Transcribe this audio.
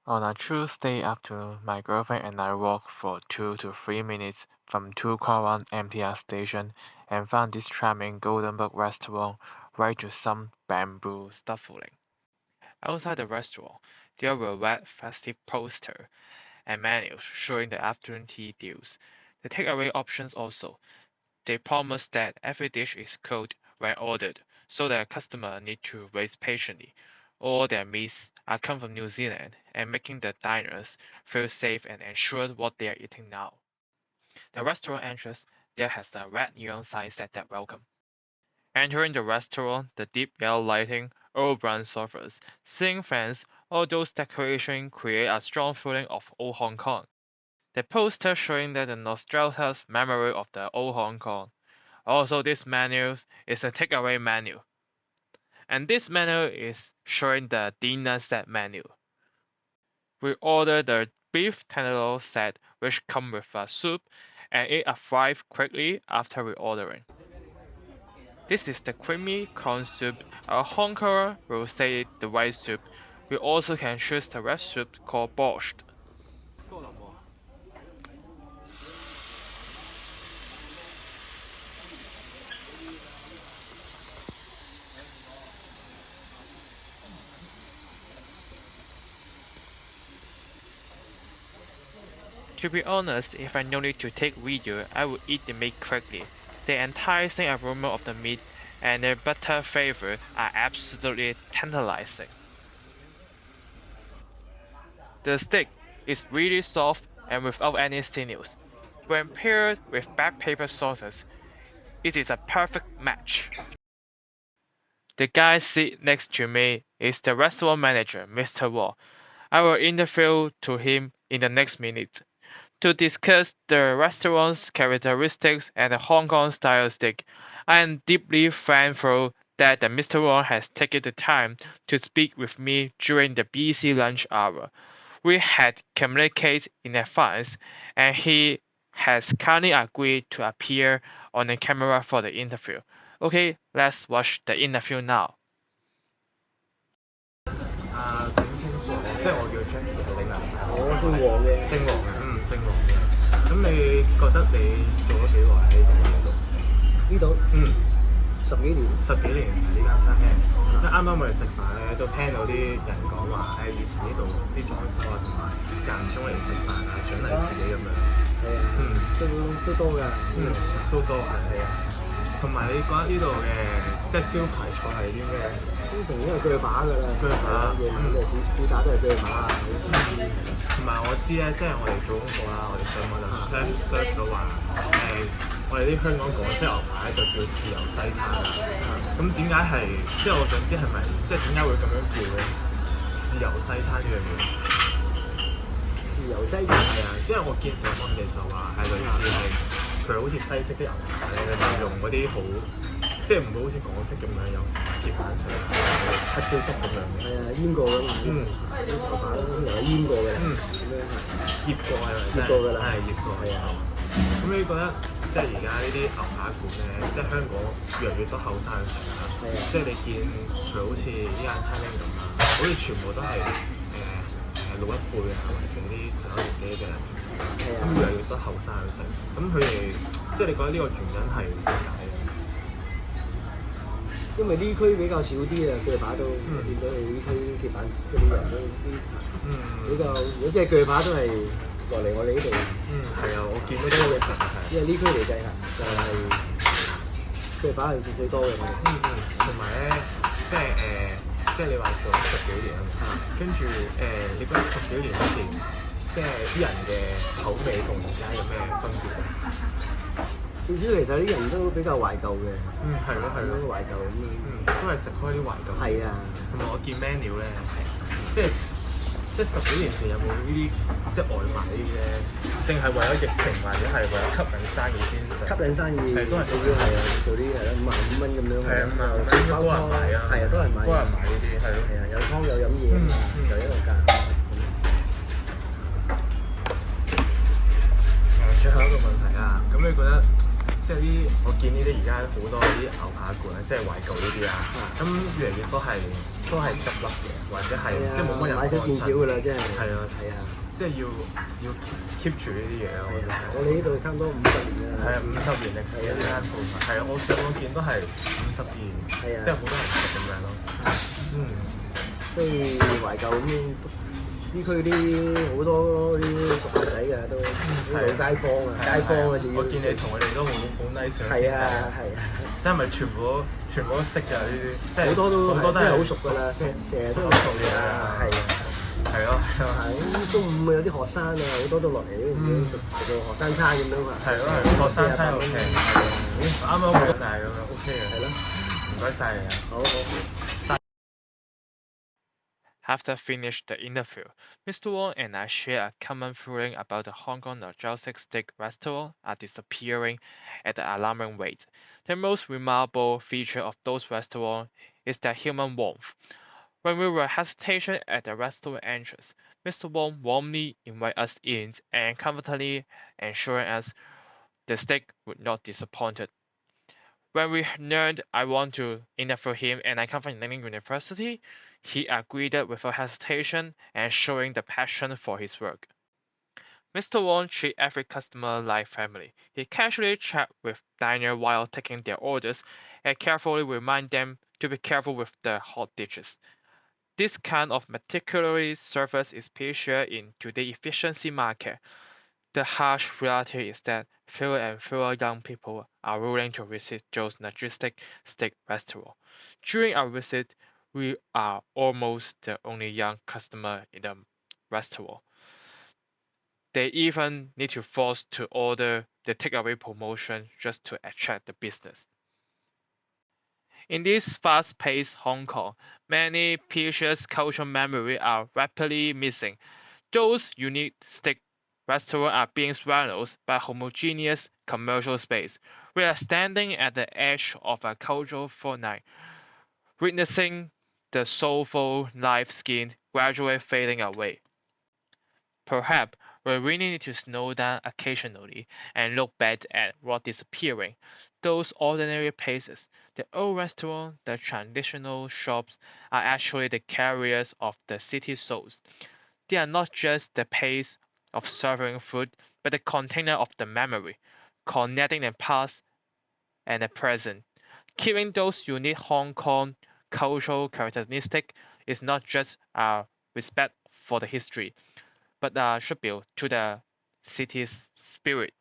On a Tuesday afternoon, my girlfriend and I walked for 2 to 3 minutes from Tukwara MTR station and found this charming Golden Book restaurant right to some bamboo scaffolding. Outside the restaurant, there were red festive posters and menus showing the afternoon tea deals. The takeaway options also. They promise that every dish is cold when ordered, so the customer need to wait patiently. All their meats are come from New Zealand and making the diners feel safe and ensured what they are eating now. The restaurant entrance there has a red neon sign that welcome. Entering the restaurant, the deep yellow lighting, old brown sofas, ceiling fans, all those decorations create a strong feeling of old Hong Kong. The poster showing that the nostalgic memory of the old Hong Kong. Also, this menu is a takeaway menu. And this menu is showing the dinner set menu. We ordered the beef tenderloin set which come with a soup and it arrived quickly after reordering. This is the creamy corn soup. Our Hong Konger will say the white soup. We also can choose the red soup called borscht. To be honest, if I no need to take video, I would eat the meat quickly. The enticing aroma of the meat and the butter flavor are absolutely tantalizing. The steak is really soft and without any sinews. When paired with black pepper sauces, it is a perfect match. The guy sitting next to me is the restaurant manager, Mr. Wong. I will interview to him in the next minute to discuss the restaurant's characteristics and the Hong Kong style steak. I am deeply thankful that Mr. Wong has taken the time to speak with me during the busy lunch hour. We had communicated in advance, and he has kindly agreed to appear on the camera for the interview. Okay, let's watch the interview now. 姓清楚嘅，即係我叫 Jackie 定係我姓黃嘅，姓黃嘅，姓黃嘅。咁你覺得你做咗幾耐喺呢間嘢度？呢度10幾年，10幾年呢間餐廳。即係啱啱我哋食飯咧，都聽到啲人講話，以前呢度啲裝修啊，同埋間唔中嚟食飯啊，獎勵自己咁樣。係啊，都多㗎，都多係啊。同埋你覺得呢度嘅即係招牌菜係啲咩？通常因為鋸扒㗎啦，鋸扒夜晚嘅主打都係鋸扒啊。同埋我知咧，即係我哋做功課啦，我哋上網就 search 到話我哋啲香港港式牛排就叫豉油西餐啦。咁點解係？即係我想知係咪即係點解會咁樣叫咧？豉油西餐呢樣嘢。豉油西餐係啊，因為我見上網嘅時候話係類似係佢好似西式啲牛排咧，就用嗰啲好即係唔會好似港式咁樣有成鐵板上黑椒汁咁樣嘅。係啊，醃過㗎嘛，啲牛扒都通常係醃過嘅，咁樣係醃過係咪？醃過㗎啦，係醃過係啊。咁你覺得即係而家呢啲牛排館咧，即係香港越嚟越多後生去食啦。即係你見佢好似呢間餐廳咁啦，好似全部都係老一輩啊，或者啲上咗年紀嘅人食。咁越嚟越多後生去食，咁佢哋即係你覺得呢個原因係點解？因為呢區比較少啲啊，鋸扒都見到你呢區鐵板嗰啲人都啲比較，如果即係鋸扒都係落嚟我哋呢度。係啊，我見到都會食係。因為呢區嚟計係就係鋸扒係最多嘅我哋。同埋咧，即係你話做咗10幾年啊，跟住你覺得10幾年之前，即係啲人嘅口味同而家有咩分別？最主要其實啲人都比較懷舊嘅。係咯，懷舊咁都係食開啲懷舊。係啊，同埋我見 menu 咧，即係10幾年前有冇呢啲即係外賣呢啲咧？淨係為咗疫情或者係為咗吸引生意先上？吸引生意，係都係主要係啊，做啲係啦，55蚊咁樣。係啊，55蚊應該多人買啊。係啊，多人買。多人買呢啲係咯。係啊，有湯有飲嘢，就一個價。最後一個問題啊，咁你覺得即係啲我見呢啲而家好多啲牛扒館啊，即係懷舊呢啲啊，咁越嚟越多都係執笠嘅，或者係即係冇乜人買少見少㗎啦，真係。係啊係啊，即係要 keep 住呢啲嘢咯。我哋呢度差唔多50年啦。係啊，50年歷史嘅呢間鋪頭，係啊，我上網見都係52年，即係好多人食咁樣咯。所以懷舊咁呢區啲好多啲熟客仔㗎都老街坊啊，街坊啊，我見你同佢哋都好 nice 上。係啊，即係咪全部都識㗎呢啲？即係好多都真係好熟㗎啦，成日都熟嘅。係咯。咁中午有啲學生啊，好多都落嚟食個學生餐咁樣嘛。係咯，學生餐 OK。啱啱好大咁樣 OK 嘅。係咯。唔該晒你啊。好。After finished the interview, Mr. Wong and I share a common feeling about the Hong Kong nostalgic steak restaurants are disappearing at an alarming rate. The most remarkable feature of those restaurants is their human warmth. When we were hesitation at the restaurant entrance, Mr. Wong warmly invited us in and comfortably assuring us the steak would not disappoint. When we learned I want to interview him and I come from Nanyang University, he agreed without hesitation and showing the passion for his work. Mr. Wong treats every customer like family. He casually chats with diners while taking their orders and carefully reminds them to be careful with the hot dishes. This kind of meticulous service is precious in today's efficiency market. The harsh reality is that fewer and fewer young people are willing to visit Joe's Majestic Steak Restaurant. During our visit, we are almost the only young customer in the restaurant. They even need to force to order the takeaway promotion just to attract the business. In this fast-paced Hong Kong, many precious cultural memories are rapidly missing. Those unique steak restaurants are being swallowed by homogeneous commercial space. We are standing at the edge of a cultural fortnight, witnessing the soulful life skin gradually fading away. Perhaps we really need to slow down occasionally and look back at what's disappearing. Those ordinary places, the old restaurants, the traditional shops, are actually the carriers of the city's souls. They are not just the place of serving food, but the container of the memory, connecting the past and the present. Keeping those unique Hong Kong cultural characteristics is not just a respect for the history, but a tribute to the city's spirit.